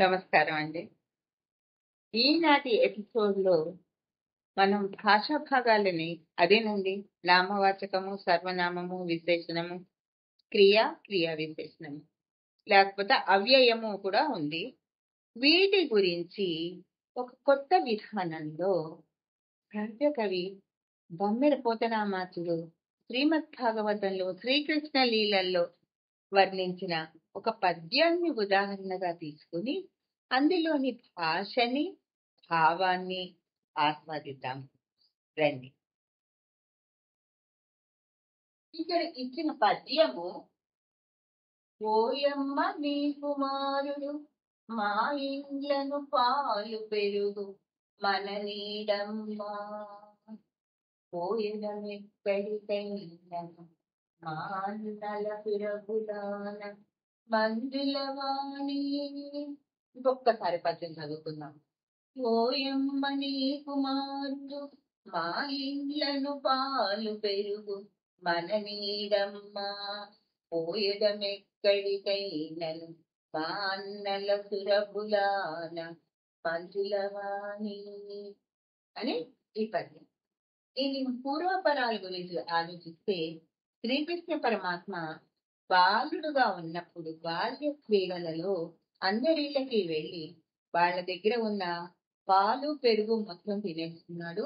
నమస్కారం అండి. ఈనాటి ఎపిసోడ్‌లో మనం భాషా భాగాలని అదేనండి నామవాచకము, సర్వనామము, విశేషణము, క్రియా విశేషణము లేకపోతే అవ్యయము కూడా ఉంది. వీటి గురించి ఒక కొత్త విధానంలో భవ్యకవి బమ్మెర పోతనామాత్యుడు శ్రీమద్ భాగవతంలో శ్రీకృష్ణ లీలల్లో వర్ణించిన ఒక పద్యాన్ని ఉదాహరణగా తీసుకుని అందులోని భాషని, భావాన్ని ఆస్వాదిద్దాం రండి. ఇక్కడ ఇచ్చిన పద్యము ఓయమ్మ నీ కుమారుడు మా ఇండ్లను పాలు పెరుగు మన నీడమ్మా పోయడమెక్కడికైనను మానల పిరగుదాన మందులవాణి. ఇంకొక్కసారి పద్యం చదువుకుందాం. ఓయమ్మ నీ కుమారుడు మా ఇండ్లను పాలు పెరుగు మన నీడమ్మా పోయడమెక్కడికైనను మా అన్నల సురభులాన మంజులవాణి అని ఈ పద్యం. ఇది పూర్వపరాల గురించి ఆలోచిస్తే శ్రీకృష్ణ పరమాత్మ బాలుడుగా ఉన్నప్పుడు బాల్య క్రీడలలో అందరిళ్ళకి వెళ్ళి వాళ్ళ దగ్గర ఉన్న పాలు పెరుగు మొత్తం తినేస్తున్నాడు.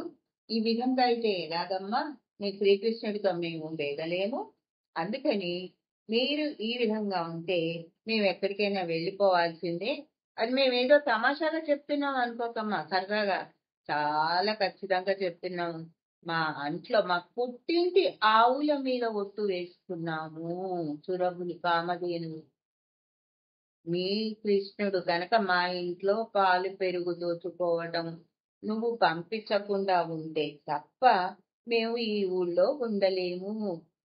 ఈ విధంగా అయితే ఎలాగమ్మా, మీ శ్రీకృష్ణుడితో మేము వేగలేము, అందుకని మీరు ఈ విధంగా ఉంటే మేము ఎక్కడికైనా వెళ్ళిపోవాల్సిందే. అది మేమేదో తమాషాగా చెప్తున్నాం అనుకోకమ్మా, సరదాగా చాలా ఖచ్చితంగా చెప్తున్నాము. మా పుట్టింటి ఆవుల మీద ఒట్టు వేసుకున్నాము, సురభులు కామధేనువు. మీ కృష్ణుడు గనక మా ఇంట్లో పాలు పెరుగు దోచుకోవడం నువ్వు పంపించకుండా ఉంటే తప్ప మేము ఈ ఊళ్ళో ఉండలేము,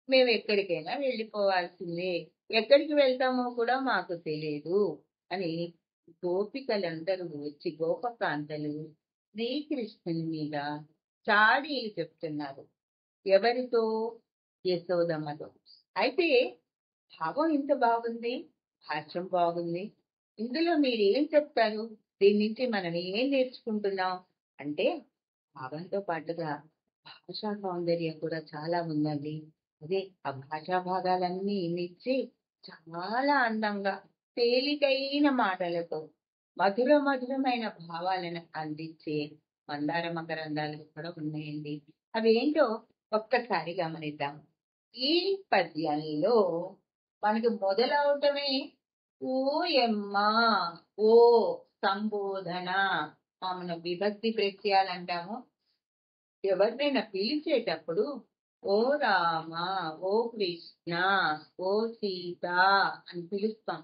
మేము ఎక్కడికైనా వెళ్ళిపోవాల్సిందే, ఎక్కడికి వెళ్తామో కూడా మాకు తెలియదు అని గోపికలందరూ వచ్చి గోపకాంతలు శ్రీకృష్ణుని మీద చాడీలు చెప్తున్నారు. ఎవరితో? యశోదమ్మతో. అయితే భావం ఇంత బాగుంది, భాష్యం బాగుంది, ఇందులో మీరు ఏం చెప్తారు? దీని నుంచి మనం ఏం నేర్చుకుంటున్నాం అంటే భావంతో పాటుగా భాషా సౌందర్యం కూడా చాలా ఉందండి. అదే ఆ భాషా భాగాలన్నీ ఇచ్చి చాలా అందంగా తేలికైన మాటలతో మధురమైన భావాలను అందించే మందార మకరందాలు కూడా ఉన్నాయండి. అవేంటో ఒక్కసారి గమనిద్దాం. ఈ పద్యంలో మనకి మొదలవటమే ఓయమ్మ, ఓ సంబోధన. మనం విభక్తి ప్రత్యయాలు అంటాము. ఎవరినైనా పిలిచేటప్పుడు ఓ రామ, ఓ కృష్ణ, ఓ సీత అని పిలుస్తాం.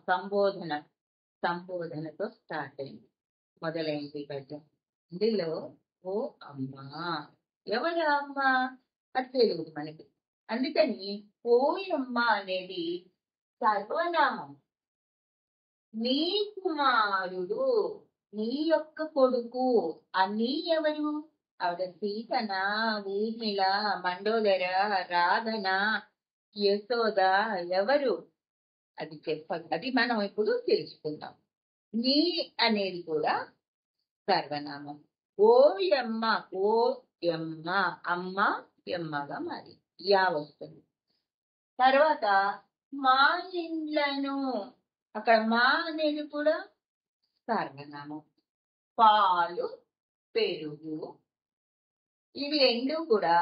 సంబోధనతో స్టార్ట్ అయింది, మొదలైంది పద్యం. ఇందులో ఓ అమ్మా, ఎవరు అమ్మ అది తెలియదు మనకి. అందుకని ఓయమ్మ అనేది సర్వనామం. నీ కుమారుడు, నీ యొక్క కొడుకు. ఆ నీ ఎవరు? ఆవిడ సీతన, ఊర్మిళ, మండోదర, రాధన, యశోద ఎవరు? అది మనం ఇప్పుడు తెలుసుకుందాం. నీ అనేది కూడా సర్వనామం. ఓయమ్మ, ఓ ఎమ్మ, అమ్మ ఎమ్మగా మరి యా వస్తుంది. తర్వాత మా ఇండ్లను, అక్కడ మా అనేది కూడా సర్వనామం. పాలు పెరుగు ఇవి రెండు కూడా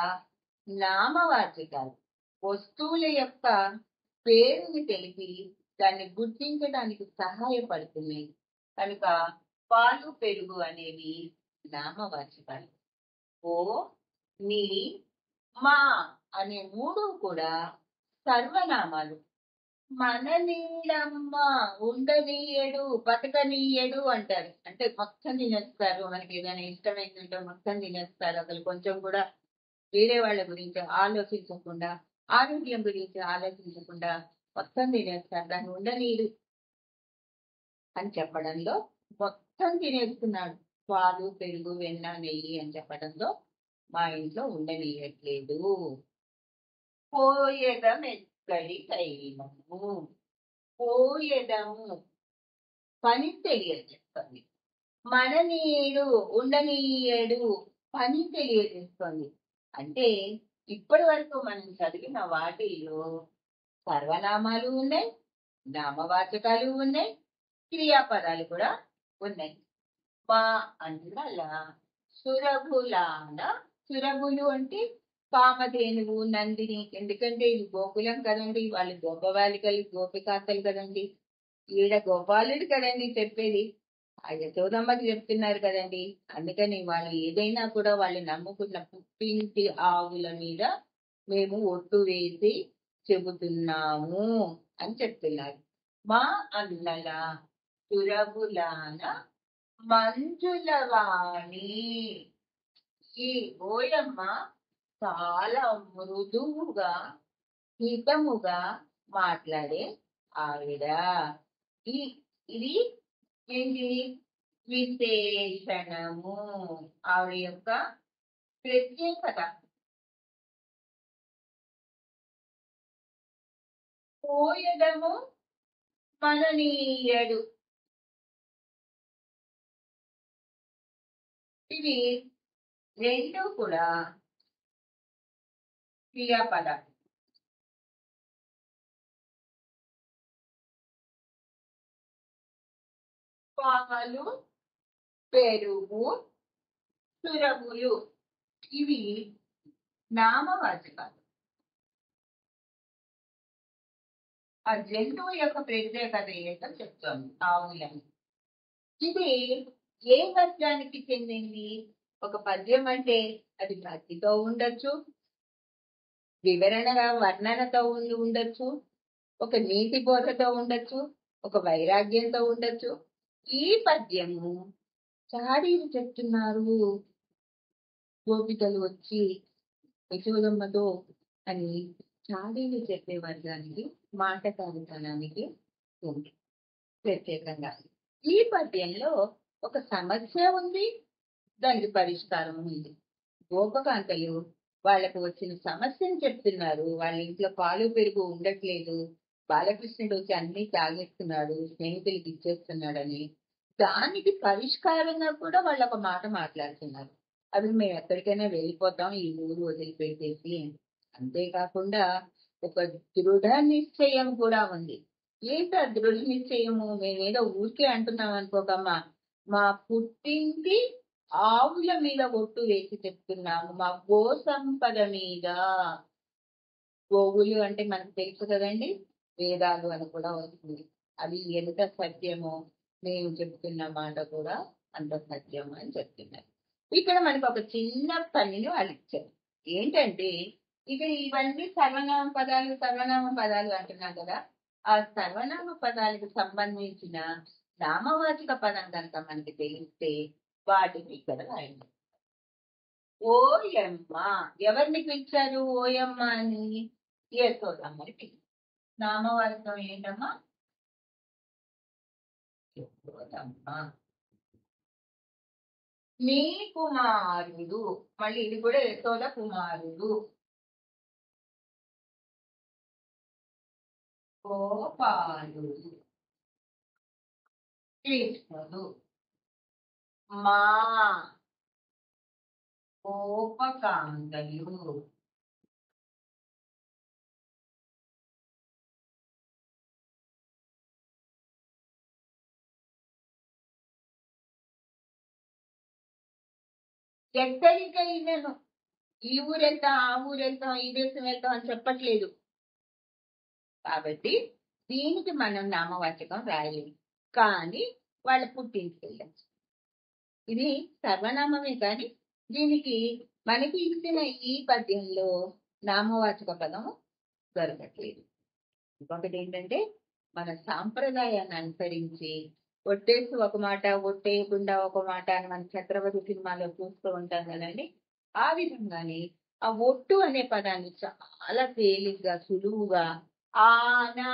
నామవాచకాలు. వస్తువుల యొక్క పేరుని తెలిపి దాన్ని గుర్తించడానికి సహాయపడుతున్నాయి కనుక పాలు పెరుగు అనేవి నామవాచకాలు. ఓ, నీ, మా అనే మూడు కూడా సర్వనామాలు. మన నీడమ్మ, ఉండనీయడు, బతకనీయడు అంటారు. అంటే మొత్తం తినేస్తారు. మనకి ఏదైనా ఇష్టమైందంటే మొత్తం తినేస్తారు. అసలు కొంచెం కూడా వేరే వాళ్ళ గురించి ఆలోచించకుండా, ఆరోగ్యం గురించి ఆలోచించకుండా మొత్తం తినేస్తారు. దాన్ని ఉండనీడు అని చెప్పడంలో మొత్తం తినేస్తున్నాడు. పాలు పెరుగు వెన్న నెయ్యి అని చెప్పడంలో మా ఇంట్లో ఉండనీయట్లేదు. పోయడం ఎక్కడికైనను, పోయడము పని తెలియజేస్తుంది. మననీయుడు ఉండనీయడు పని తెలియజేస్తుంది. అంటే ఇప్పటి వరకు మనం చదివిన వాటిల్లో సర్వనామాలు ఉన్నాయి, నామవాచకాలు ఉన్నాయి, క్రియాపదాలు కూడా ఉన్నాయి. మా అన్నల సురభులాన, సురభులు అంటే కామధేనువు, నందిని. ఎందుకంటే ఇది గోకులం కదండి, వాళ్ళు గోపబాలికలు, గోపికాంతలు కదండి. ఈడ గోపాలుడు కదండి చెప్పేది, ఆ యశోదమ్మకి చెప్తున్నారు కదండి. అందుకని వాళ్ళు ఏదైనా కూడా వాళ్ళు నమ్ముకున్న పుట్టింటి ఆవుల మీద మేము ఒట్టు వేసి చెబుతున్నాము అని చెప్తున్నారు. మా అన్నల సురభులాన మంజులవాణి. ఈ ఓయమ్మ చాలా మృదువుగా, హితముగా మాట్లాడే ఆవిడ. ఈ ఇది ఏంటి విశేషణము, ఆవిడ యొక్క ప్రత్యేకత. పోయడము మననీయడు, ఇవి రెండు కూడా క్రియాపదాలు. పాలు, పెరుగు, సురభులు ఇవి నామవాచకాలు. ఆ జంతువు యొక్క ప్రత్యేకత ఏంటో చెప్తోంది ఆవులని. ఇది ఏ వర్గానికి చెందింది? ఒక పద్యం అంటే అది భక్తితో ఉండొచ్చు, వివరణగా వర్ణనతో ఉండొచ్చు, ఒక నీతి బోధతో ఉండొచ్చు, ఒక వైరాగ్యంతో ఉండొచ్చు. ఈ పద్యము చాడీలు చెప్తున్నారు గోపికలు వచ్చి యశోదమ్మతో అని చాడీలు చెప్పే వర్గానికి, మాటకారితనానికి ఉంది ప్రత్యేకంగా. ఈ పద్యంలో ఒక సమస్య ఉంది, దానికి పరిష్కారం ఉంది. గోపకాంతలు వాళ్ళకు వచ్చిన సమస్యను చెప్తున్నారు. వాళ్ళ ఇంట్లో పాలు పెరుగు ఉండట్లేదు, బాలకృష్ణుడు వచ్చి అన్ని తాగేస్తున్నాడు, స్నేహితులకి ఇచ్చేస్తున్నాడని. దానికి పరిష్కారంగా కూడా వాళ్ళు ఒక మాట మాట్లాడుతున్నారు. అవి మేము ఎక్కడికైనా వెళ్ళిపోతాం ఈ ఊరు వదిలిపెట్టేసి. అంతేకాకుండా ఒక దృఢ నిశ్చయం కూడా ఉంది. ఏంటి ఆ దృఢ నిశ్చయము? మేమేదో ఊరికే అంటున్నాం అనుకోకమ్మా, మా పుట్టింటి ఆవుల మీద ఒట్టు వేసి చెప్తున్నాము, మా గో సంపద మీద. గోవులు అంటే మనకు తెలుసు కదండి, వేదాలు అని కూడా వస్తుంది. అవి ఎంత సత్యమో మేము చెప్తున్న మాట కూడా అంత సత్యం అని చెప్తున్నారు. ఇక్కడ మనకు ఒక చిన్న పనిని వాళ్ళు ఇచ్చారు. ఏంటంటే ఇక్కడ ఇవన్నీ సర్వనామ పదాలు అంటున్నాం కదా, ఆ సర్వనామ పదాలకు సంబంధించిన నామవాచక పదం కనుక మనకి తెలిస్తే వాటిని ఇక్కడ రాయండి. ఓయమ్మ, ఎవరిని పిలిచారు ఓయమ్మ అని? యశోదమ్మని పిలిచారు. నామవాచకం ఏంటమ్మా? యశోదమ్మ. మీ కుమారుడు, మళ్ళీ ఇది కూడా యశోద కుమారుడు. గోపాలుడు, కృష్ణుడు. మా గోపకాంతలు. ఎక్కడికైనాను ఈ ఊరెళ్తాం, ఆ ఊరెళ్తాం, ఈ దేశం వెళ్తాం అని చెప్పట్లేదు. కాబట్టి దీనికి మనం నామవాచకం రాయలేము, కానీ వాళ్ళ పుట్టింటికి వెళ్ళచ్చు. ఇది సర్వనామమే, కానీ దీనికి మనకి ఇచ్చిన ఈ పద్యంలో నామవాచక పదం దొరకట్లేదు. ఇంకొకటి ఏంటంటే మన సాంప్రదాయాన్ని అనుసరించి ఒట్టేసి ఒక మాట, ఒట్టేయకుండా ఒక మాట అని మన ఛత్రపతి సినిమాలో చూస్తూ ఉంటాం కదండి. ఆ విధంగానే ఆ ఒట్టు అనే పదాన్ని చాలా తేలిగ్గా, సులువుగా ఆనా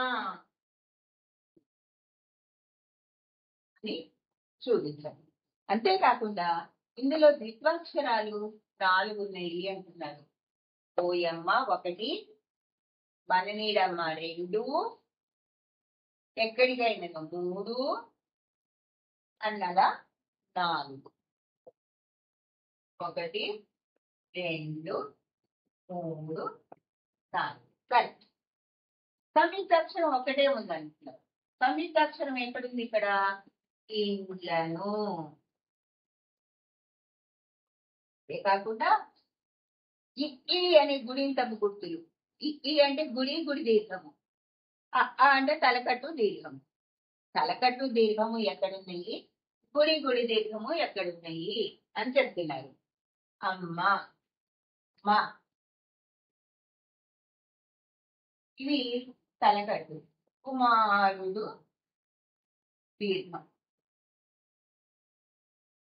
అని చూపించాలి. అంతేకాకుండా ఇందులో ద్విత్వాక్షరాలు 4 ఉన్నాయి అంటున్నారు. ఓయమ్మ 1, మననీడమ్మ 2, ఎక్కడికైనా 3, అన్నల 4. 1, 2, 3, 4. కరెక్ట్. సంయుక్తాక్షరం ఒకటే ఉందంటున్నారు. సంయుక్తాక్షరం ఎక్కడుంది ఇక్కడ? ఇండ్లను. ఇదే కాకుండా ఈ అనే గుణింతపు గుర్తులు. ఈ అంటే గుడి దీర్ఘము. అంటే తలకట్టు దీర్ఘము. తలకట్టు దీర్ఘము ఎక్కడున్నాయి, గుడి దీర్ఘము ఎక్కడున్నాయి అని చెప్తున్నారు. అమ్మ, మా, ఇవి తలకట్టు. కుమారుడు దీర్ఘం.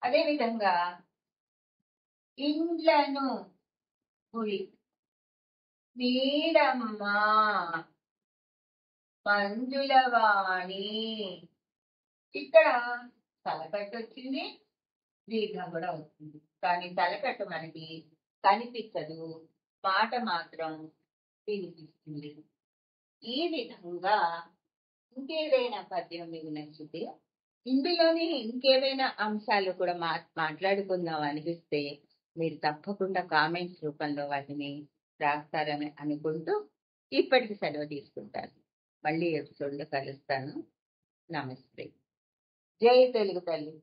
అదేవిధంగా ఇండ్లను గుడి, నీడమ్మ, మంజులవాణి. ఇక్కడ తలకట్టు వచ్చింది, దీర్ఘం కూడా వస్తుంది. కానీ తలకట్టు మనకి కనిపించదు, మాట మాత్రం వినిపిస్తుంది. ఈ విధంగా ఇంకేదైనా పద్యం మీకు నచ్చితే, ఇందులోని ఇంకేవైనా అంశాలు కూడా మాట్లాడుకుందాం అనిపిస్తే మీరు తప్పకుండా కామెంట్స్ రూపంలో వాటిని రాస్తారని అనుకుంటూ ఇప్పటికి సెలవు తీసుకుంటాను. మళ్ళీ ఎపిసోడ్లో కలుస్తాను. నమస్తే. జై తెలుగు తల్లి.